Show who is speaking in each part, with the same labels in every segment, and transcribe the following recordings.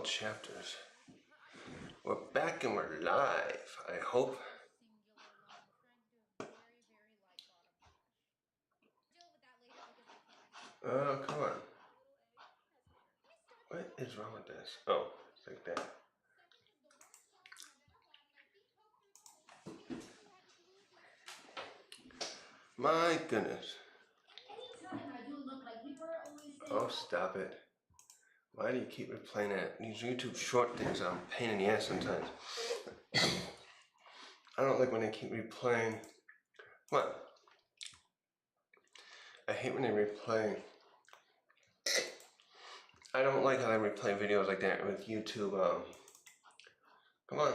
Speaker 1: chapters. We're back and we're live, I hope. Oh, come on. What is wrong with this? Oh, it's like that. My goodness. Oh, stop it. Why do you keep replaying that? These YouTube short things are a pain in the ass sometimes. I don't like when they keep replaying. Come on. I hate when they replay. I don't like how they replay videos like that with YouTube. Come on.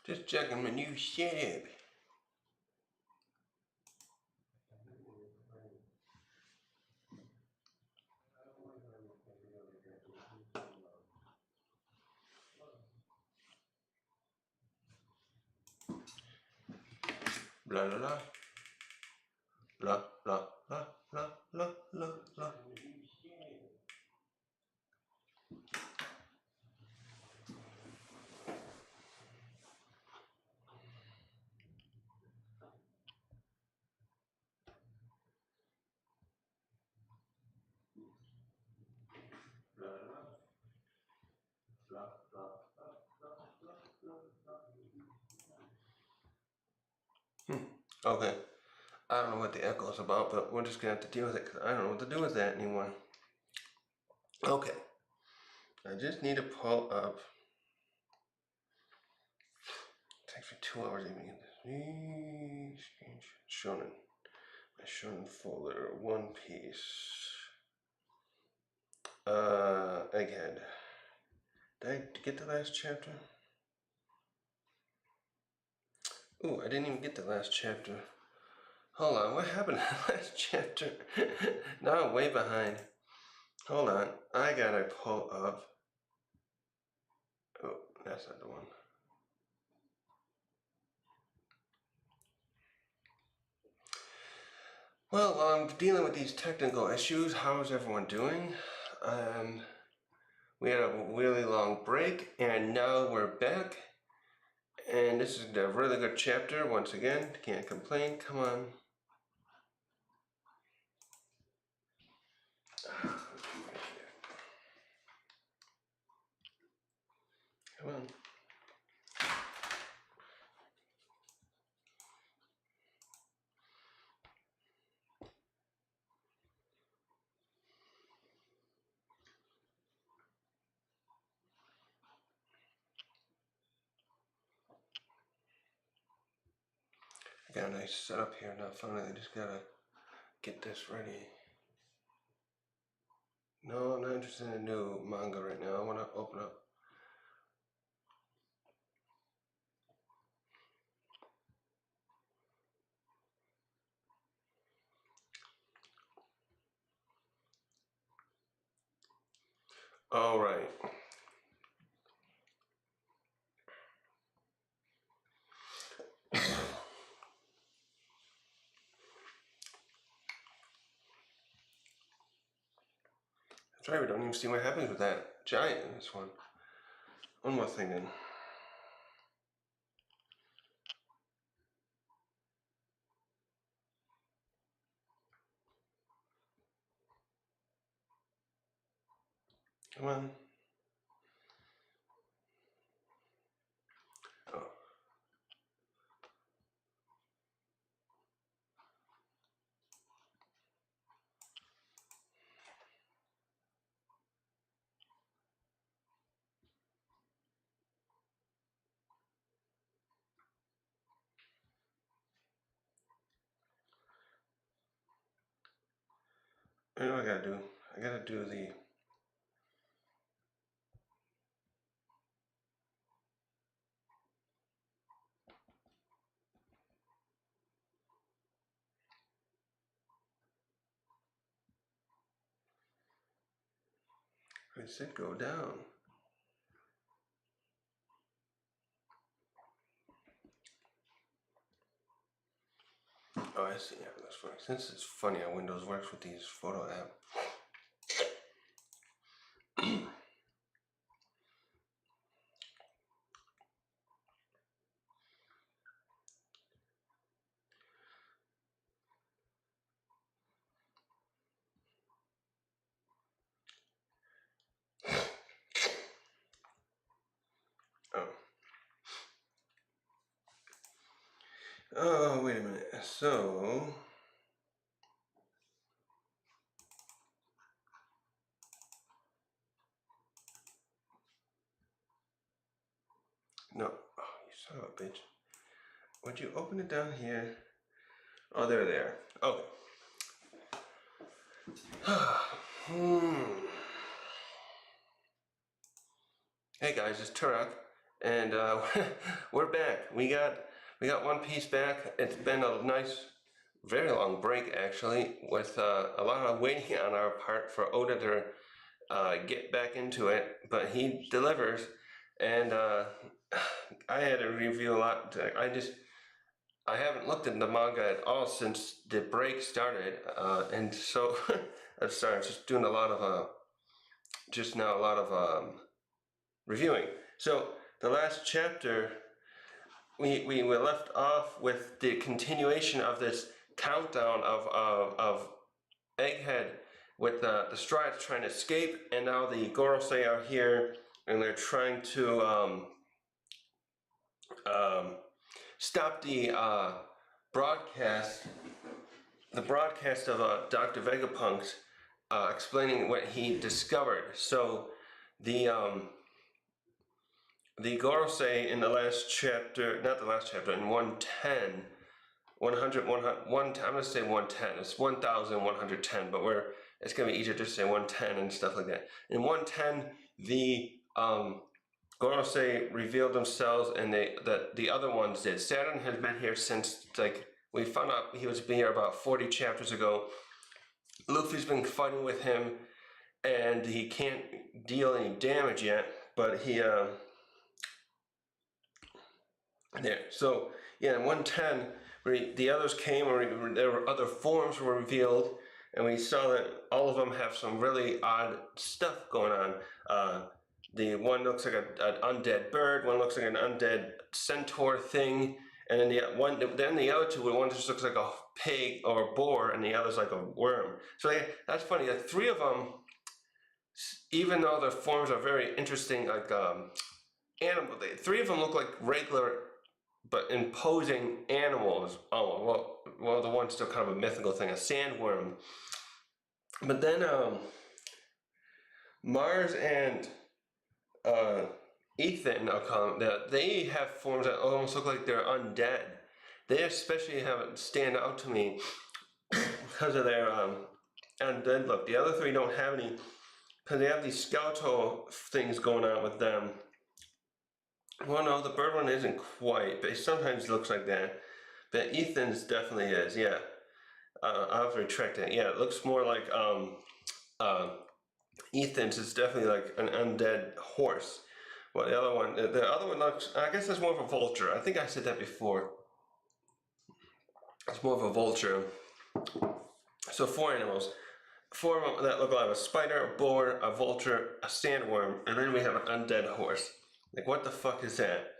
Speaker 1: Just checking my new ship. Blah blah blah. Blah blah blah blah blah blah blah. Okay. I don't know what the echo is about, but we're just gonna have to deal with it because I don't know what to do with that anymore. Okay. I just need to pull up. It takes me 2 hours even to get this. Shonen. My Shonen folder. One Piece. Egghead. Did I get the last chapter? Ooh, I didn't even get the last chapter. Hold on, what happened to the last chapter? Now I'm way behind. Hold on, I gotta pull up. Oh, that's not the one. Well, while I'm dealing with these technical issues, how's everyone doing? We had a really long break, and now we're back. And this is a really good chapter, once again. Can't complain, come on. Come on. I got a nice setup here now. Finally, I just gotta get this ready. No, I'm not interested in a new manga right now. I wanna open up. All right. That's right, we don't even see what happens with that giant in this one. One more thing then. Come on. Oh. You know what I gotta do? I gotta do the... I said go down. Oh, I see how this works. This is funny how Windows works with these photo apps. Oh. Oh, wait a minute. So, no. Oh, you son of a bitch. Would you open it down here? Oh, they're there. Okay. Hey guys, it's Turok, and we're back. We got One Piece back. It's been a nice, very long break actually, with a lot of waiting on our part for Oda to get back into it, but he delivers, and I had to review a lot. I haven't looked at the manga at all since the break started, and so I'm sorry, I'm just doing a lot of just now a lot of reviewing. So the last chapter, we were left off with the continuation of this countdown of Egghead with the Strides trying to escape, and now the Gorosei are here, and they're trying to stop the broadcast of Dr. Vegapunk's explaining what he discovered. So the Gorosei in the last chapter, not the last chapter, in 110, 100, 100, I'm going to say 110, it's 1110, but it's going to be easier to say 110 and stuff like that. In 110, the Gorosei revealed themselves, and the other ones did. Saturn has been here since, like, we found out he was been here about 40 chapters ago. Luffy's been fighting with him, and he can't deal any damage yet, but he, there. So, yeah, in 110, the others came, or there were other forms were revealed, and we saw that all of them have some really odd stuff going on. The one looks like an undead bird, one looks like an undead centaur thing, and then the other two, one just looks like a pig or a boar, and the other's like a worm. So yeah, that's funny. The three of them, even though their forms are very interesting, like animal, three of them look like regular but imposing animals. Oh well, the one's still kind of a mythical thing, a sandworm. But then Mars and Ethan, they have forms that almost look like they're undead. They especially stand out to me because of their undead look. The other three don't have any, because they have these skeletal things going on with them. Well, no, the bird one isn't quite, but it sometimes looks like that. But Ethan's definitely is, yeah. I'll have to retract that. Yeah, it looks more like Ethan's is definitely like an undead horse. Well, the other one looks, I guess that's more of a vulture. I think I said that before. It's more of a vulture. So 4 animals. 4 of them that look like a spider, a boar, a vulture, a sandworm, and then we have an undead horse. Like, what the fuck is that?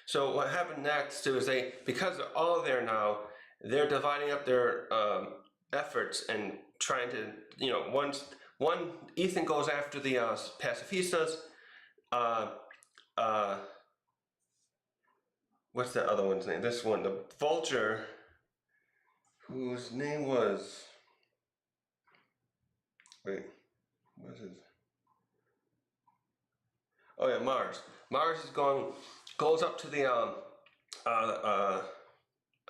Speaker 1: So what happened next is because they're all there now, they're dividing up their efforts and trying to, one Ethan goes after the pacifistas. What's the other one's name? This one, the vulture, whose name was, wait, what's his? Oh yeah, Mars. Mars goes up to the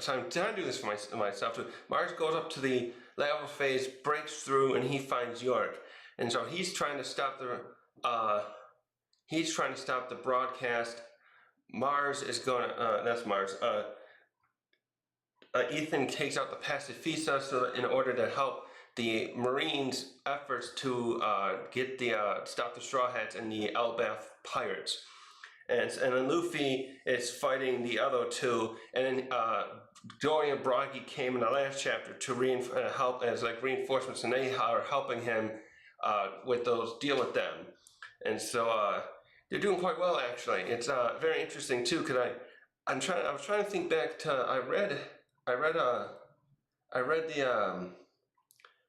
Speaker 1: so I'm trying to do this for myself too. Mars goes up to the lava phase, breaks through, and he finds York. And so he's trying to stop the broadcast. Mars is gonna that's Mars. Ethan takes out the pacifista in order to help the Marines' efforts to get the stop the Straw Hats and the Elbaf pirates. and then Luffy is fighting the other two, and then Dory and Brogy came in the last chapter to help as like reinforcements, and they are helping him with those, deal with them, and so they're doing quite well actually. It's very interesting too because I was trying to think back to I read the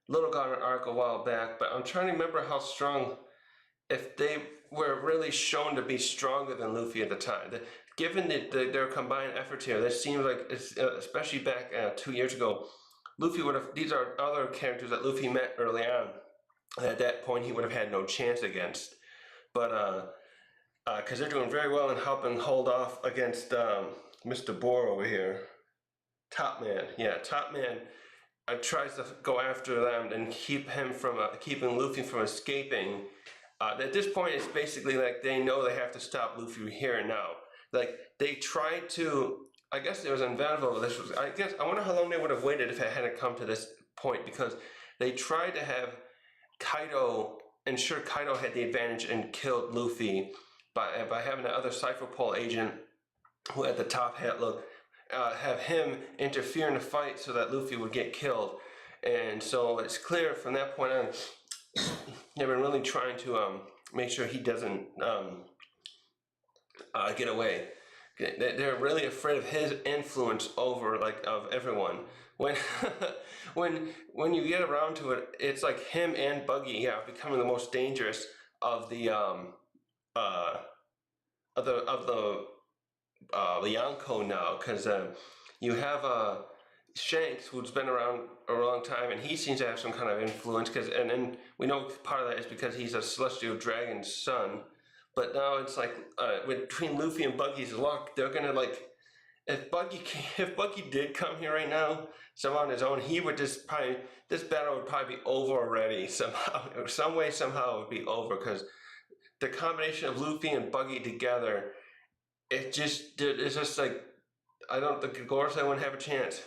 Speaker 1: Little Garden arc a while back, but I'm trying to remember how strong, if they were really shown to be stronger than Luffy at the time. Given their combined efforts here, this seems like, especially back 2 years ago, Luffy would have, these are other characters that Luffy met early on. At that point, he would have had no chance against. But, because they're doing very well in helping hold off against Mr. Boar over here. Top Man, yeah, Top Man tries to go after them and keep him from, keeping Luffy from escaping. At this point, it's basically like they know they have to stop Luffy here and now. Like they tried to, I guess it was inevitable. I wonder how long they would have waited if it hadn't come to this point, because they tried to have Kaido, ensure Kaido had the advantage and killed Luffy by having the other Cypher Pole agent who had the top hat look, have him interfere in the fight so that Luffy would get killed. And so it's clear from that point on, they've been really trying to make sure he doesn't get away. They're really afraid of his influence over of everyone. When when you get around to it, it's like him and Buggy becoming the most dangerous of the Yonko now, because you have Shanks, who's been around a long time, and he seems to have some kind of influence. And then we know part of that is because he's a celestial dragon's son. But now it's like between Luffy and Buggy's luck, they're gonna if Buggy did come here right now, somehow on his own, he would this battle would probably be over already somehow, some way, somehow it would be over, because the combination of Luffy and Buggy together, it's just like, I don't think Gorosei wouldn't have a chance.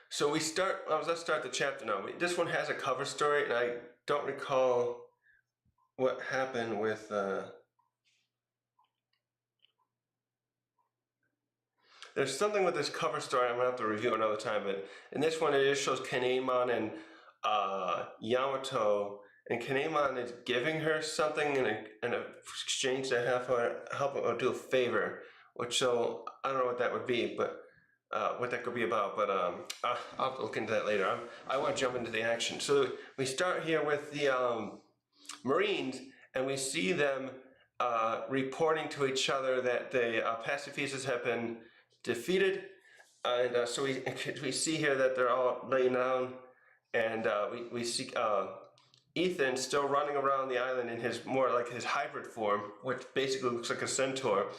Speaker 1: So let's start the chapter now. This one has a cover story, and I don't recall what happened with there's something with this cover story I'm gonna have to review another time, but in this one it just shows Kinemon and Yamato, and Kinemon is giving her something in exchange to help her do a favor, so I don't know what that would be, but what that could be about, but I'll have to look into that later. I want to jump into the action. So we start here with the Marines, and we see them reporting to each other that the pacifistas have been defeated, and so we see here that they're all laying down, and we see Ethan still running around the island in his his hybrid form, which basically looks like a centaur.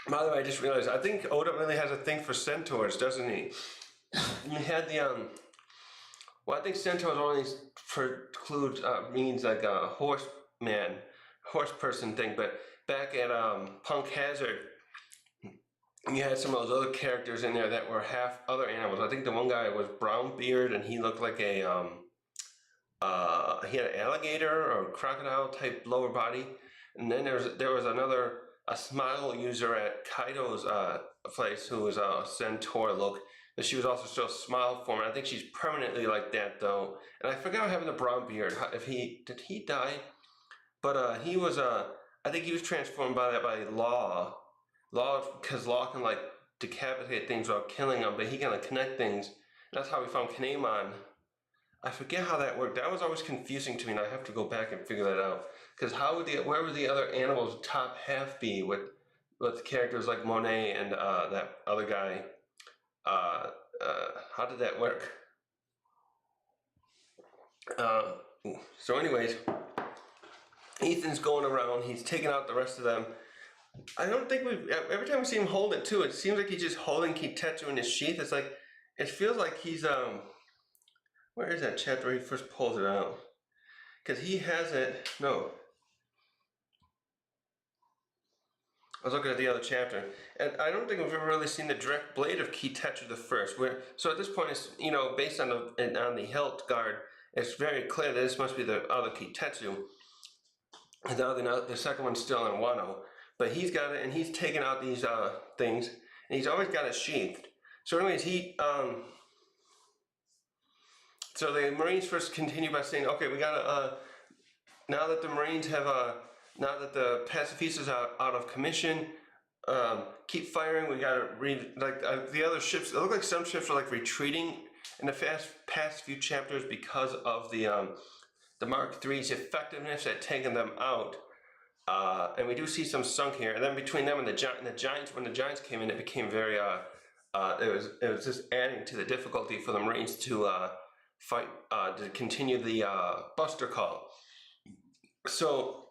Speaker 1: By the way, I just realized, I think Oda really has a thing for centaurs, doesn't he? You had the well, I think centaurs only means like a horse person thing, but back at Punk Hazard, you had some of those other characters in there that were half other animals. I think the one guy was brown beard, and he looked like he had an alligator or crocodile type lower body. And then there was a smile user at Kaido's place who was a centaur look, but she was also still smile form. And I think she's permanently like that though. And I forgot having the brown beard. Did he die? But he was I think he was transformed by Law. Because Law can decapitate things without killing them, but he can connect things. And that's how we found Kinemon. I forget how that worked. That was always confusing to me, and I have to go back and figure that out. Because where would the other animals' top half be with characters like Monet and that other guy? How did that work? So anyways, Ethan's going around. He's taking out the rest of them. I don't think every time we see him hold it too, it seems like he's just holding Kitetsu in his sheath. It's like, it feels like he's, where is that chapter where he first pulls it out? Because he has it, no. I was looking at the other chapter, and I don't think we've ever really seen the direct blade of Kitetsu the First. So at this point, it's, based on the hilt guard, it's very clear that this must be the other Kitetsu. And now the second one's still in Wano, but he's got it, and he's taken out these things, and he's always got it sheathed. So, anyways, so the Marines first continue by saying, okay, we gotta now that the Marines have now that the pacifistas are out of commission, keep firing. We gotta read like the other ships. It look like some ships are like retreating in the past few chapters because of the Mark III's effectiveness at taking them out. And we do see some sunk here. And then between them and the Giants, when the Giants came in, it became very it was just adding to the difficulty for the Marines to fight to continue the Buster Call. So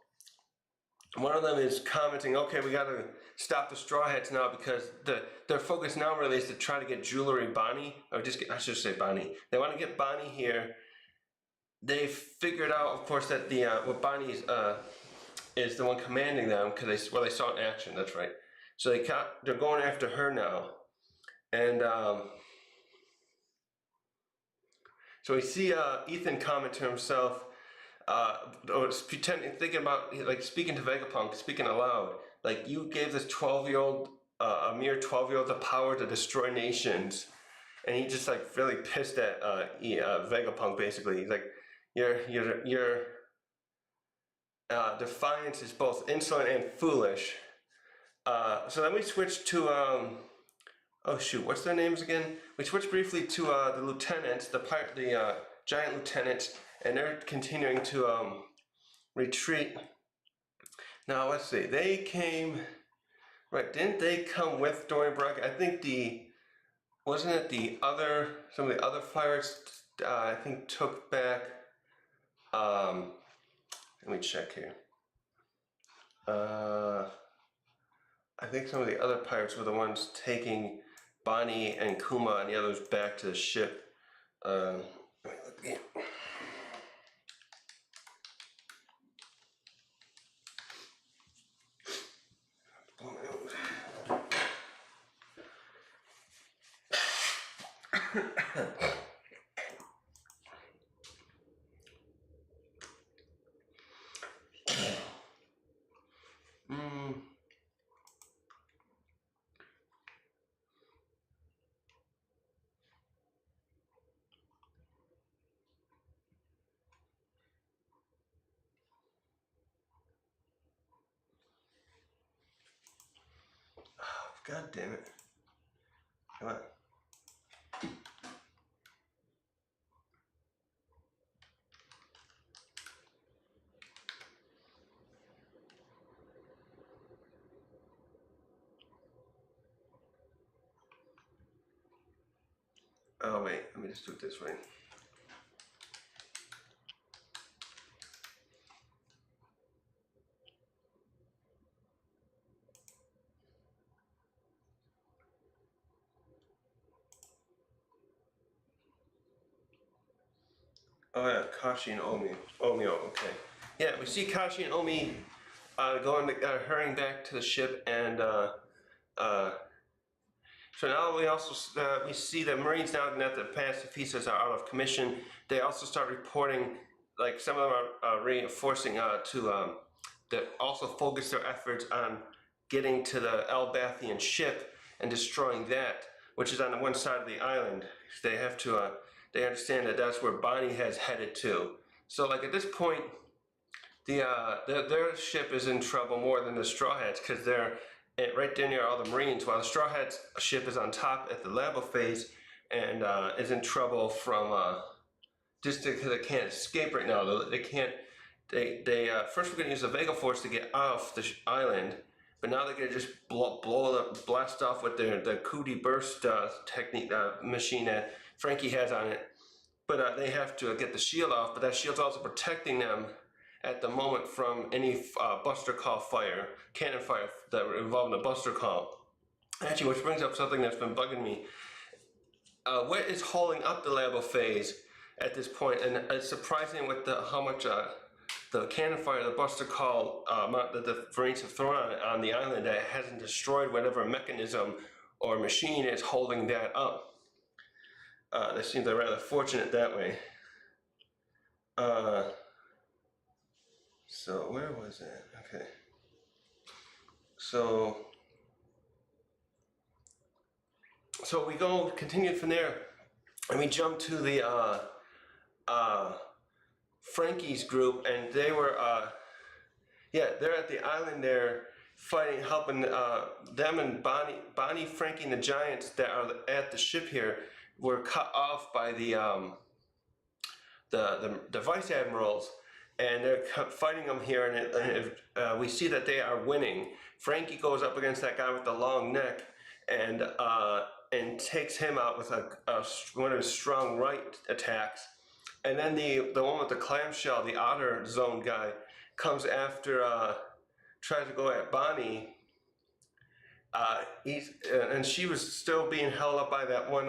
Speaker 1: one of them is commenting, okay, we got to stop the Straw Hats now because their focus now really is to try to get Jewelry Bonnie, or I should say Bonnie. They want to get Bonnie here. They figured out, of course, that what Bonnie is the one commanding them because they saw it in action. That's right. So they're going after her now, and so we see Ethan comment to himself. Thinking about, like, speaking to Vegapunk, speaking aloud, like, you gave this 12-year-old, a mere 12-year-old, the power to destroy nations, and he just like really pissed at Vegapunk. Basically, he's like, your defiance is both insolent and foolish. So then we switch to oh shoot, what's their names again? We switch briefly to the lieutenants, the giant lieutenants. And they're continuing to retreat. Now let's see. They came, right? Didn't they come with Dorian Brock? I think wasn't it some of the other fighters? I think took back. Let me check here. I think some of the other pirates were the ones taking Bonnie and Kuma and the others back to the ship. Let me look again. God damn it. Come on. Oh wait, let me just do it this way. Oh yeah, Kashi and Omio, okay. Yeah, we see Kashi and Omi hurrying back to the ship, and so now we also we see the Marines, now that the pacifistas are out of commission, they also start reporting, like some of them are reinforcing to also focus their efforts on getting to the Elbathian ship and destroying that, which is on the one side of the island. They have to, they understand that that's where Bonnie has headed to. So like at this point, their ship is in trouble more than the Straw Hats, because they're right there near all the Marines, while the Straw Hats ship is on top at the Labo phase and is in trouble from just because they can't escape right now. They can't. First we're going to use the Vega Force to get off the island, but now they're going to just blast off with the Cootie Burst technique machine that Frankie has on it. But they have to get the shield off, but that shield's also protecting them at the moment from any Buster Call fire, cannon fire that were involving the Buster Call. Actually, which brings up something that's been bugging me. What is holding up the Labo phase at this point? And it's surprising with how much the cannon fire, the Buster Call that the Marines have thrown on the island, that hasn't destroyed whatever mechanism or machine is holding that up. They seem they're rather fortunate that way. So where was it? Okay. So we continue from there, and we jump to the Frankie's group, and they were they're at the island there fighting, helping them, and Bonnie, Frankie, and the Giants that are at the ship here were cut off by the vice admirals, and they're fighting them here, and we see that they are winning. Frankie goes up against that guy with the long neck, and takes him out with one of his strong right attacks. And then the one with the clamshell, the otter zone guy, comes after, tries to go at Bonnie. And she was still being held up by that one,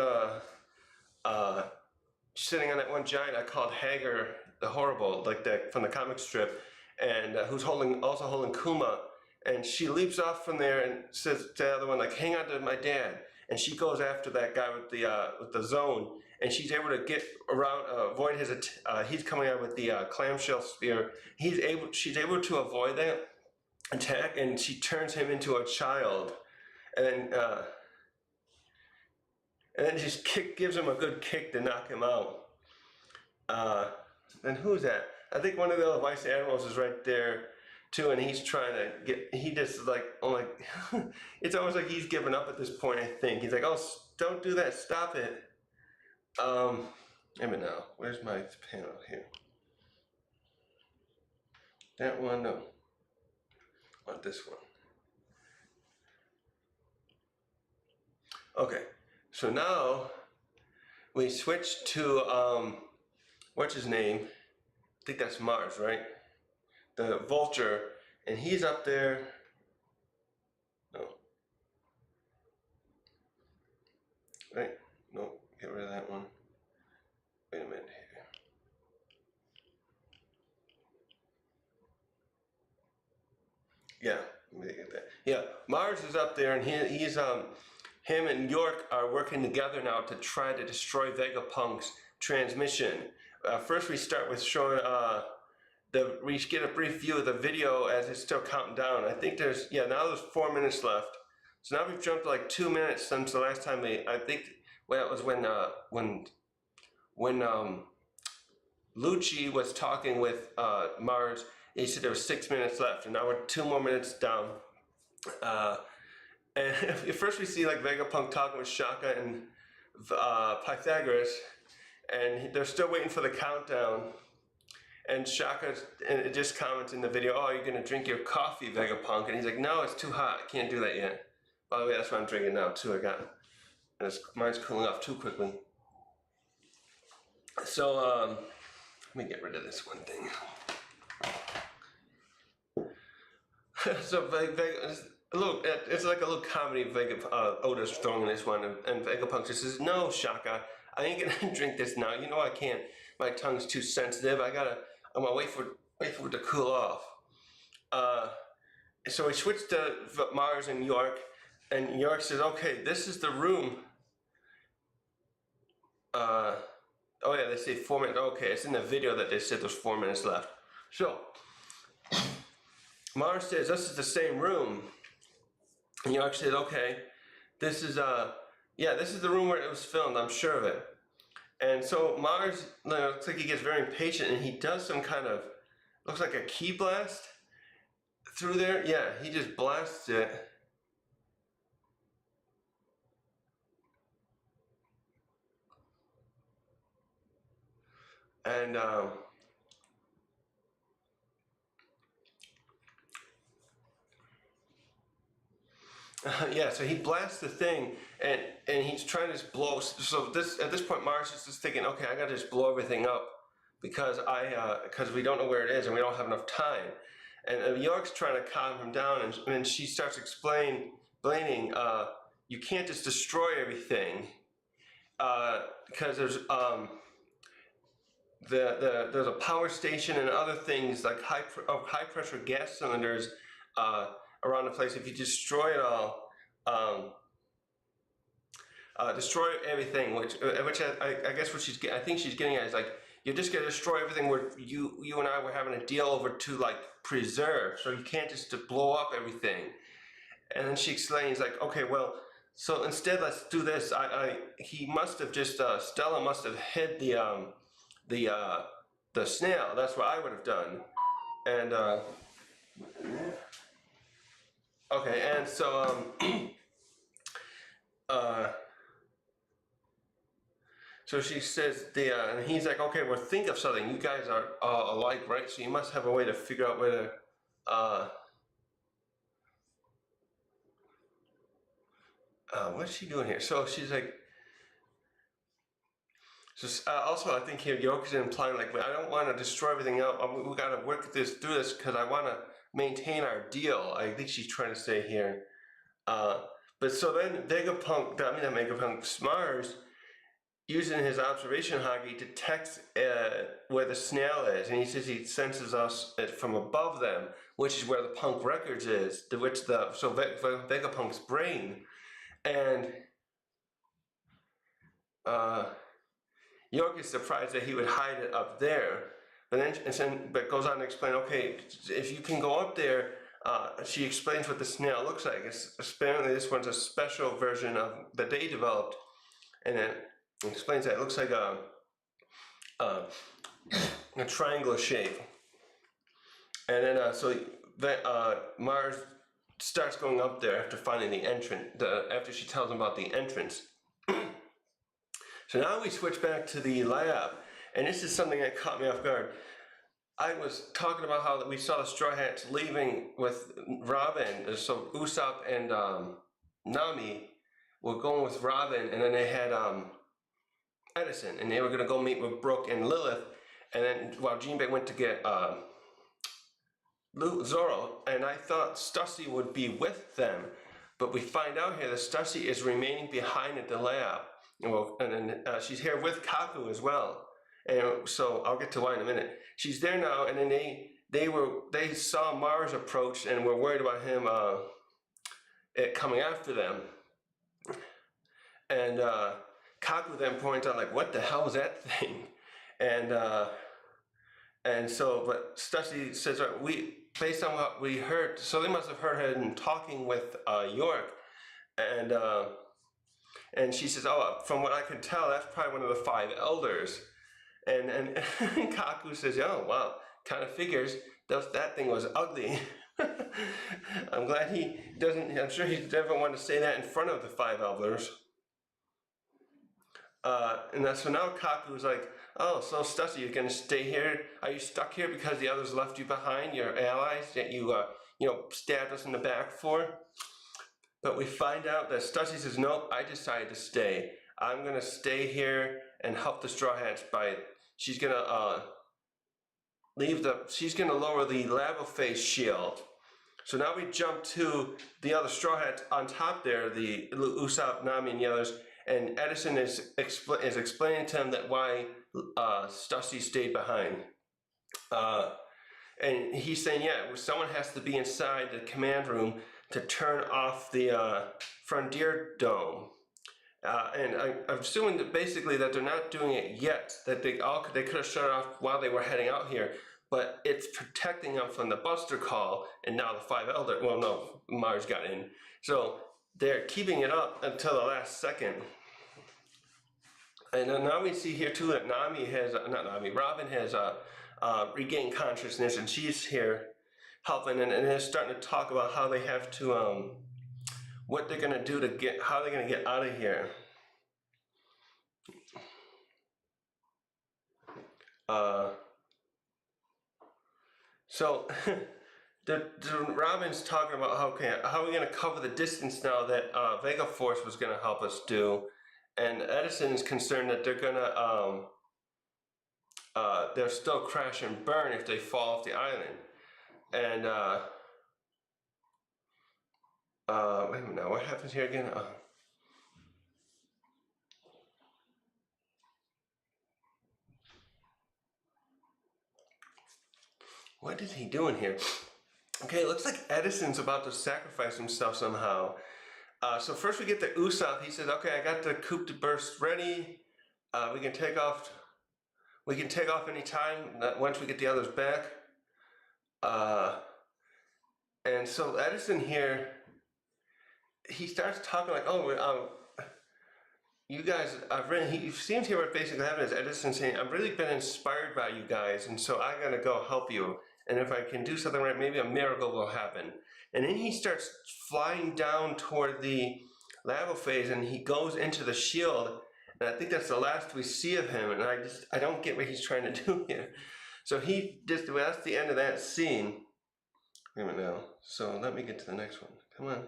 Speaker 1: sitting on that one giant I called Hagar the Horrible, like that from the comic strip, and who's also holding Kuma. And she leaps off from there and says to the other one, like, "Hang on to my dad." And she goes after that guy with the zone, and she's able to get around, avoid his. He's coming out with the clamshell spear. She's able to avoid that attack, and she turns him into a child, and then just gives him a good kick to knock him out. And who's that? I think one of the other vice admirals is right there too, and he's trying to get. He just like, oh my, it's almost like he's given up at this point. I think he's like, "Oh, don't do that, stop it." Wait a minute now. Where's my panel here? That one, no. I want this one. Okay, so now we switch to what's his name? I think that's Mars, right? The Vulture, and he's up there. No. Right? No, get rid of that one. Wait a minute here. Yeah, let me get that. Yeah, Mars is up there, and he's him and York are working together now to try to destroy Vegapunk's transmission. First, we start with showing we get a brief view of the video as it's still counting down. I think now there's 4 minutes left. So now we've jumped like 2 minutes since the last time I think, well, it was when Lucci was talking with Mars. He said there was 6 minutes left, and now we're 2 more minutes down. And at first we see like Vegapunk talking with Shaka and Pythagoras, and they're still waiting for the countdown. And Shaka just comments in the video, "Oh, you're gonna drink your coffee, Vegapunk?" And he's like, "No, it's too hot. I can't do that yet." By the way, that's what I'm drinking now too. Mine's cooling off too quickly. So let me get rid of this one thing. So it's like a little comedy. Oda's throwing this one, and Vegapunk just says, "No, Shaka, I ain't gonna drink this now. You know I can't. My tongue's too sensitive. I'm gonna wait for it to cool off." So we switched to Mars and York, and York says, "Okay, this is the room." Oh yeah, they say 4 minutes. Okay, it's in the video that they said there's 4 minutes left. So Mars says, "This is the same room." And York says, "Okay, this is the room where it was filmed. I'm sure of it." And so Mars, looks like he gets very impatient, and he does some kind of, looks like a key blast through there. Yeah, he just blasts it. And yeah, so he blasts the thing, and he's trying to just blow. So at this point, Mars is just thinking, "Okay, I gotta just blow everything up because we don't know where it is and we don't have enough time." And York's trying to calm him down, and she starts explaining, "You can't just destroy everything because there's there's a power station and other things like high pressure gas cylinders around the place. If you destroy it all, destroy everything, which I guess I think she's getting at is like, you're just gonna destroy everything where you and I were having a deal over to like preserve. So you can't just to blow up everything. And then she explains like, okay, well, so instead let's do this. He must have just Stella must have hid the the snail. That's what I would have done. And okay, and so so she says and he's like, okay, well, think of something. You guys are alike, right? So you must have a way to figure out where to. What's she doing here? So she's like, so also I think here York is implying like, I don't want to destroy everything else. We got to work through this because I want to maintain our deal. I think she's trying to say here. But so then Vegapunk, I mean not Vegapunk, Mars, using his observation Hagi, detects where the snail is, and he says he senses us from above them, which is where the Punk Records is, Vegapunk's brain, and York is surprised that he would hide it up there, but goes on to explain, okay, if you can go up there. She explains what the snail looks like. Apparently this one's a special version of that they developed, and it explains that it looks like a triangular shape. And then so Mars starts going up there after finding the entrance. After she tells him about the entrance. So now we switch back to the lab, and this is something that caught me off guard. I was talking about how we saw the Straw Hats leaving with Robin, so Usopp and Nami were going with Robin, and then they had Edison, and they were going to go meet with Brooke and Lilith, and then while Jinbei went to get Zoro, and I thought Stussy would be with them, but we find out here that Stussy is remaining behind at the lab, and then she's here with Kaku as well. And so I'll get to why in a minute. She's there now, and then they saw Mars approach and were worried about him coming after them. And Kaku then points out like, what the hell was that thing? And so, but Stussy says, based on what we heard, so they must have heard him talking with York, and she says, oh, from what I can tell, that's probably one of the 5 elders. And Kaku says, oh, wow, kind of figures that thing was ugly. I'm glad he doesn't, I'm sure he never want to say that in front of the 5 elders. So now Kaku's like, oh, so Stussy, you're going to stay here? Are you stuck here because the others left you behind, your allies that you, stabbed us in the back for? But we find out that Stussy says, nope, I decided to stay. I'm going to stay here and help the Straw Hats by, she's going to she's going to lower the lava phase shield. So now we jump to the other Straw Hats on top there, the Usopp, Nami, and the others, and Edison is explaining to him that why Stussy stayed behind. And he's saying, yeah, someone has to be inside the command room to turn off the Frontier Dome. And I'm assuming that basically that they're not doing it yet, that they could have shut it off while they were heading out here, but it's protecting them from the Buster Call, and now the 5 Elder, well no, Mars got in. So they're keeping it up until the last second. And then now we see here too that Robin has regained consciousness, and she's here helping, and they're starting to talk about how they have to, what they're going to do how they're going to get out of here. So Robin's talking about how are we going to cover the distance now that Vega Force was going to help us do, and Edison is concerned that they're going to they'll still crash and burn if they fall off the island. And wait a minute now, what happens here again? What is he doing here? Okay, it looks like Edison's about to sacrifice himself somehow. So first we get the Usopp. He says, okay, I got the coup de burst ready. We can take off. we can take off any time once we get the others back. And so Edison here, he starts talking like, oh, you guys, he seems here what basically happened is Edison saying, I've really been inspired by you guys, and so I'm gonna go help you. And if I can do something right, maybe a miracle will happen. And then he starts flying down toward the lava phase, and he goes into the shield. And I think that's the last we see of him. And I don't get what he's trying to do here. So that's the end of that scene. Wait a minute now. So let me get to the next one. Come on.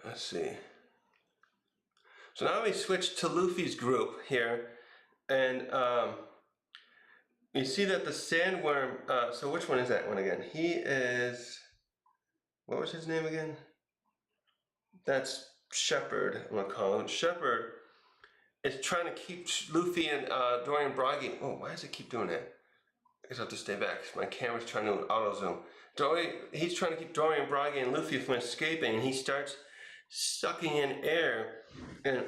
Speaker 1: Let's see. So now we switch to Luffy's group here, and you see that the sandworm. So which one is that one again? He is. What was his name again? That's Shepherd. I'm gonna call him Shepherd. Is trying to keep Luffy and Dorian Bragi. Oh, why does it keep doing that? I guess I'll just stay back. My camera's trying to auto zoom. He's trying to keep Dorian Bragi and Luffy from escaping, and he starts sucking in air and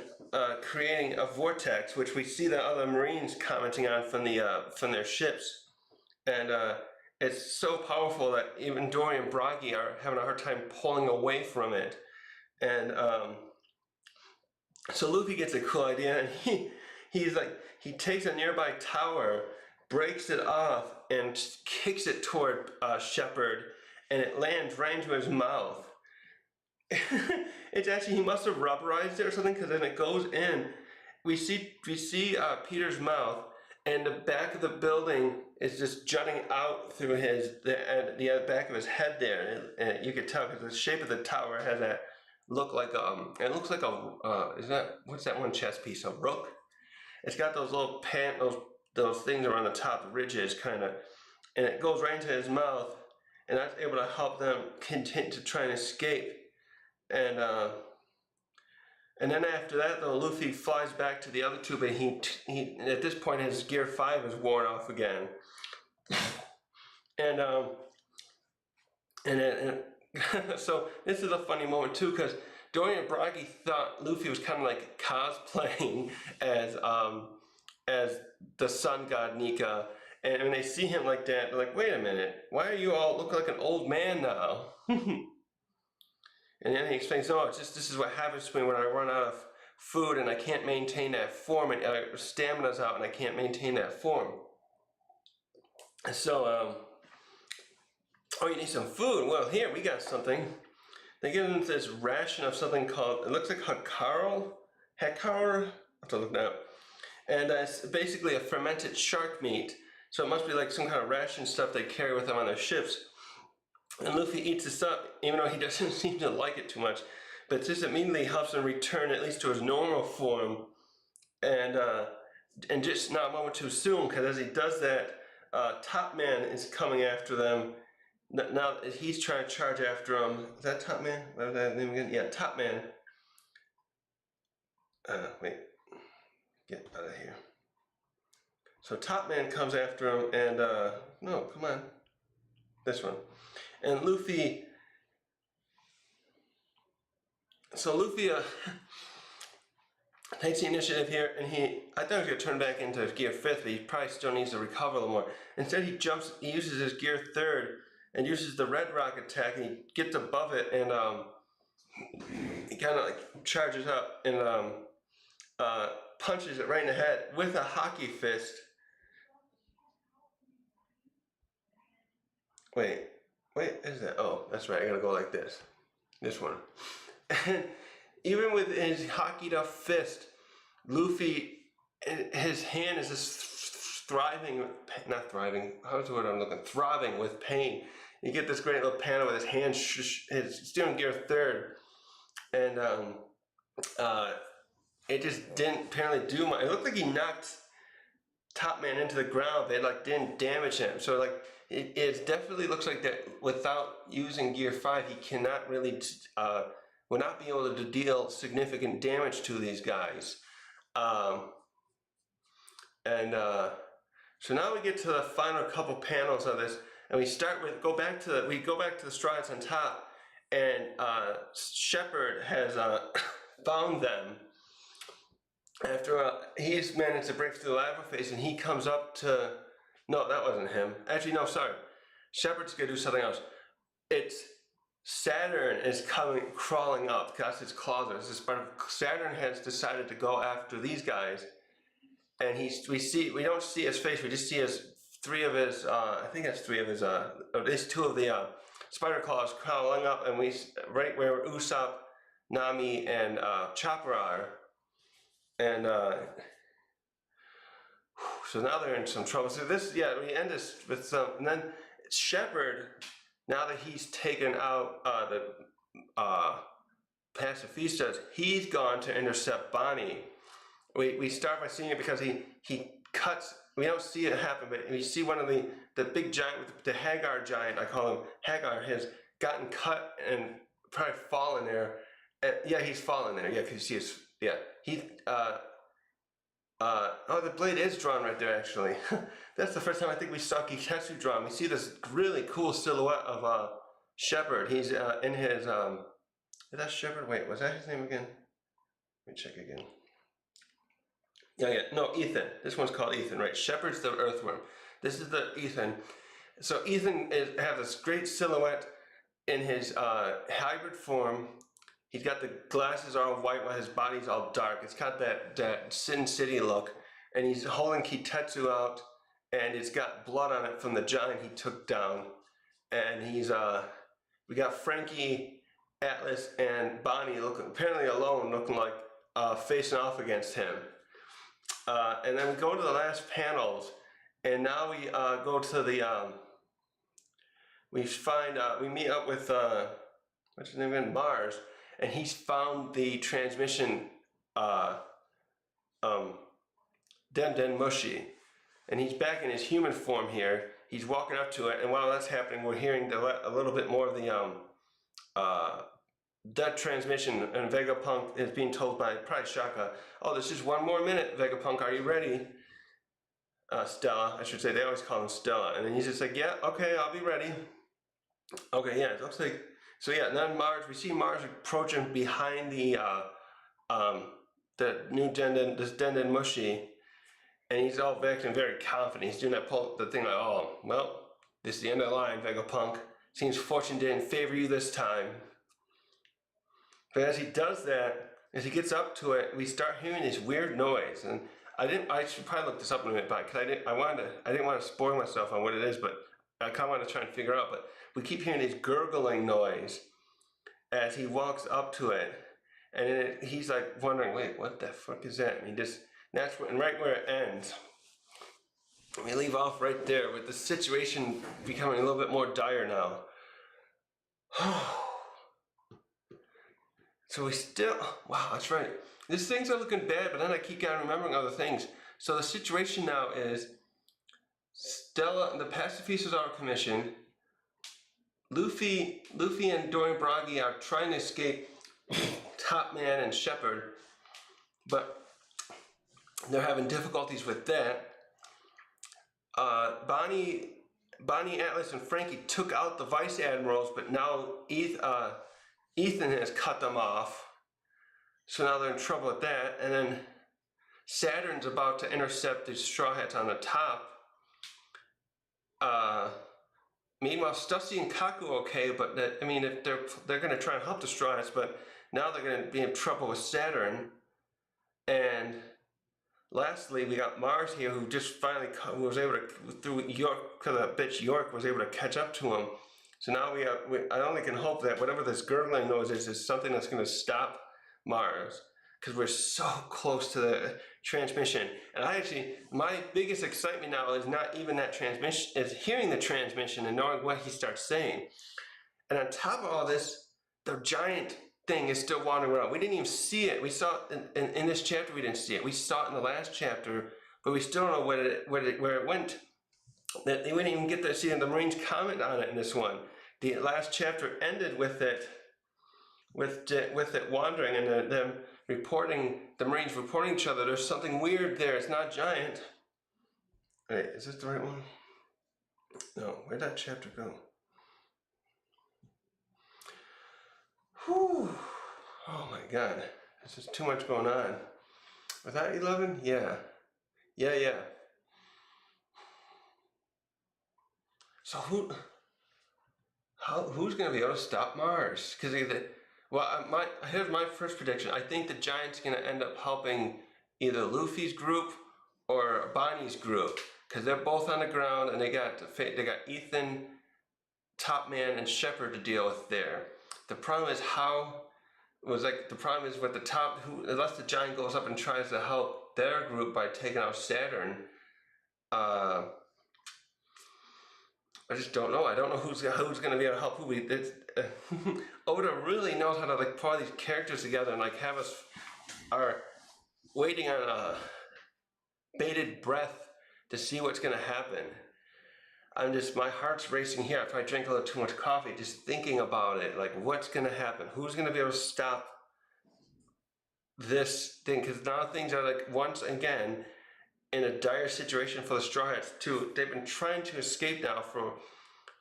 Speaker 1: creating a vortex, which we see the other Marines commenting on from their ships, and it's so powerful that even Dorian and Bragi are having a hard time pulling away from it, and so Luffy gets a cool idea, and he takes a nearby tower, breaks it off, and kicks it toward Shepherd, and it lands right into his mouth. It's actually, he must have rubberized it or something, because then it goes in. We see Peter's mouth, and the back of the building is just jutting out through the back of his head there. And you could tell because the shape of the tower has that look like it looks like what's that one chess piece? A rook. It's got those little those things around the top, the ridges kind of, and it goes right into his mouth, and that's able to help them continue to try and escape. And then after that, though, Luffy flies back to the other two, but he at this point his Gear 5 is worn off again. And so this is a funny moment too, because Dorian and Bragi thought Luffy was kind of like cosplaying as the sun god Nika, and when they see him like that, they're like, "Wait a minute, why are you all look like an old man now?" And then he explains, "No, it's just this is what happens to me when I run out of food and I can't maintain that form, and stamina's out and I can't maintain that form." So, oh, you need some food? Well, here we got something. They give him this ration of something called, it looks like Hakaro. I have to look that up. And it's basically a fermented shark meat. So it must be like some kind of ration stuff they carry with them on their ships. And Luffy eats this up, even though he doesn't seem to like it too much. But this immediately helps him return at least to his normal form. And just not a moment too soon, because as he does that, Top Man is coming after them. Now he's trying to charge after him. Is that Top Man? What was that name again? Yeah, Top Man. Wait. Get out of here. So Top Man comes after him, and no, come on. This one. And Luffy, takes the initiative here, and I thought he was going to turn back into Gear 5th, but he probably still needs to recover a little more. Instead he uses his Gear 3rd, and uses the Red Rock attack, and he gets above it, and he kind of like charges up, and punches it right in the head with a hockey fist. Wait, is that? Oh, that's right. I gotta go like this. This one. And even with his hockeyed up fist, Luffy, his hand is just throbbing with pain. You get this great little panel with his hand, his steering Gear 3rd, and it just didn't apparently do much. It looked like he knocked Top Man into the ground, but it like didn't damage him. So like it definitely looks like that without using Gear 5, he cannot really will not be able to deal significant damage to these guys. So now we get to the final couple panels of this, and we go back to the Strides on top, and Shepherd has found them, after he's managed to break through the lava face, and he comes up to. No, that wasn't him. Actually, no, sorry. Shepard's gonna do something else. It's Saturn is crawling up. That's his claws. Saturn has decided to go after these guys, and we don't see his face. We just see three of his. I think that's three of his. At least two of the spider claws crawling up, and right where Usopp, Nami, and Chopper are, and so now they're in some trouble. So we end this with some, and then Shepard. Now that he's taken out the pacifistas, he's gone to intercept Bonnie. We start by seeing it because he cuts. We don't see it happen, but we see one of the big giant, the Hagar giant. I call him Hagar. Has gotten cut and probably fallen there. Yeah, he's fallen there. Yeah, because you see his. Yeah, he. Oh, the blade is drawn right there, actually. That's the first time I think we saw Geketsu drawn. We see this really cool silhouette of Shepard. He's in his. Is that Shepard? Wait, was that his name again? Let me check again. Yeah. No, Ethan. This one's called Ethan, right? Shepard's the earthworm. This is the Ethan. So Ethan has this great silhouette in his hybrid form. He's got the glasses all white while his body's all dark. It's got that Sin City look. And he's holding Kitetsu out, and it's got blood on it from the giant he took down. And we got Frankie, Atlas, and Bonnie apparently alone, looking like facing off against him. And then we go to the last panels, and now we go to the, we meet up with, what's his name again? Mars. And he's found the transmission Den Mushi, and he's back in his human form here. He's walking up to it, and while that's happening, we're hearing a little bit more of the that transmission. And Vegapunk is being told by probably Shaka, "Oh, there's just one more minute, Vegapunk. Are you ready?" Stella, I should say. They always call him Stella, and then he's just like, "Yeah, okay, I'll be ready." Okay, yeah, it looks like. So yeah, and then we see Mars approaching behind the new Denden Mushi, and he's all acting very confident. He's doing the thing like, "Oh, well, this is the end of the line, Vegapunk. Seems fortune didn't favor you this time." But as he does that, as he gets up to it, we start hearing this weird noise, and I should probably look this up in a minute, but because I didn't want to spoil myself on what it is, but I kind of want to try and figure it out. But we keep hearing this gurgling noise as he walks up to it, and then he's like wondering, "Wait, what the fuck is that?" And right where it ends, we leave off right there with the situation becoming a little bit more dire now. So wow, that's right. These things are looking bad, but then I keep on remembering other things. So the situation now is Stella and the pacifistas are commissioned. Luffy and Dorian Bragi are trying to escape Top Man and Shepard, but they're having difficulties with that. Bonnie, Atlas, and Frankie took out the vice admirals, but now Ethan has cut them off. So now they're in trouble with that. And then Saturn's about to intercept the Straw Hats on the top. Meanwhile, Stussy and Kaku are okay, but if they're going to try and help the Straw Hats, but now they're going to be in trouble with Saturn. And lastly, we got Mars here, who just finally was able to, through York, because that bitch York was able to catch up to him. So now I only can hope that whatever this gurgling noise is something that's going to stop Mars, because we're so close to the transmission. And my biggest excitement now is not even that transmission, is hearing the transmission and knowing what he starts saying. And on top of all this, the giant thing is still wandering around. We didn't even see it. We saw it in this chapter. We didn't see it. We saw it in the last chapter, but we still don't know where it went. That they wouldn't even get to see the Marines comment on it in this one. The last chapter ended with it wandering and them reporting, the Marines reporting each other. There's something weird there. It's not giant. Wait, is this the right one? No, where'd that chapter go? Whew. Oh my God, there's just too much going on. Was that 11? Yeah. Yeah. So who's going to be able to stop Mars? Because here's my first prediction. I think the Giants are going to end up helping either Luffy's group or Bonnie's group because they're both on the ground and they got Ethan, Top Man, and Shepard to deal with there. The problem is the problem is with the top unless the Giant goes up and tries to help their group by taking out Saturn. I just don't know. I don't know who's going to be able to help who. Oda really knows how to like put all these characters together and like have us are waiting on a bated breath to see what's going to happen. My heart's racing here. If I drink a little too much coffee, just thinking about it, like what's going to happen? Who's going to be able to stop this thing? Because now things are like once again in a dire situation for the Straw Hats too. They've been trying to escape now for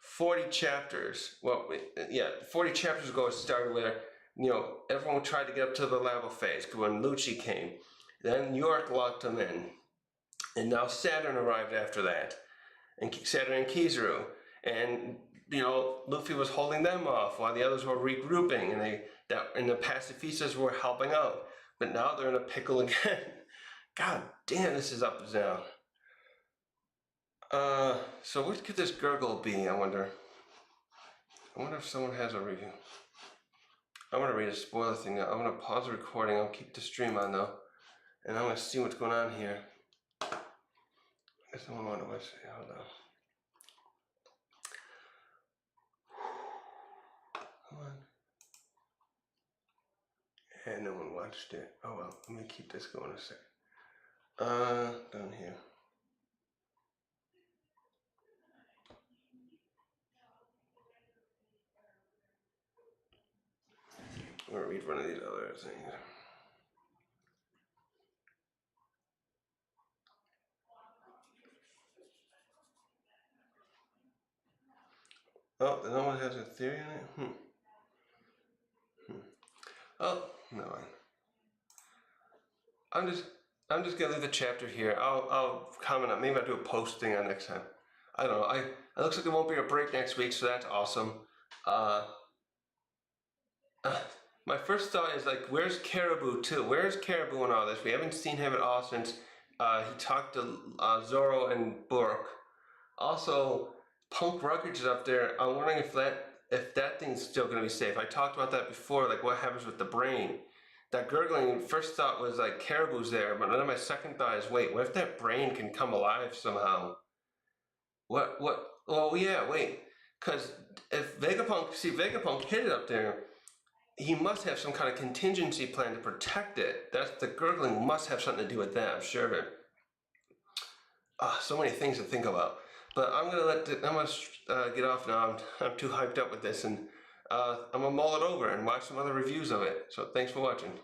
Speaker 1: 40 chapters. Well, yeah, 40 chapters ago it started where, everyone tried to get up to the lava phase when Lucci came. Then York locked them in. And now Saturn arrived after that. And Saturn and Kizaru. And, Luffy was holding them off while the others were regrouping and the pacifistas were helping out. But now they're in a pickle again. God damn, this is up and down. So what could this gurgle be, I wonder? I wonder if someone has a review. I'm going to read a spoiler thing now. I'm going to pause the recording. I'll keep the stream on though. And I'm going to see what's going on here. I guess someone wanted to watch it. Hold on. Hold on. And no one watched it. Oh well, let me keep this going a second. Down here. I'm gonna read one of these other things. Oh, no one has a theory on it? Oh, no. I'm just gonna leave the chapter here. I'll comment on. Maybe I'll do a post thing on next time. I don't know. It looks like there won't be a break next week, so that's awesome. My first thought is like, where's Caribou too? Where's Caribou in all this? We haven't seen him at all since he talked to Zoro and Burke. Also, Punk Ruckage is up there. I'm wondering if that thing's still gonna be safe. I talked about that before. Like, what happens with the brain? That gurgling, first thought was like Caribou's there, but then my second thought is, wait, what if that brain can come alive somehow? What? Oh yeah, wait, because if Vegapunk hit it up there, he must have some kind of contingency plan to protect it. The gurgling must have something to do with that, I'm sure of it. So many things to think about. But I'm gonna get off now. I'm too hyped up with this, and I'm gonna mull it over and watch some other reviews of it. So thanks for watching.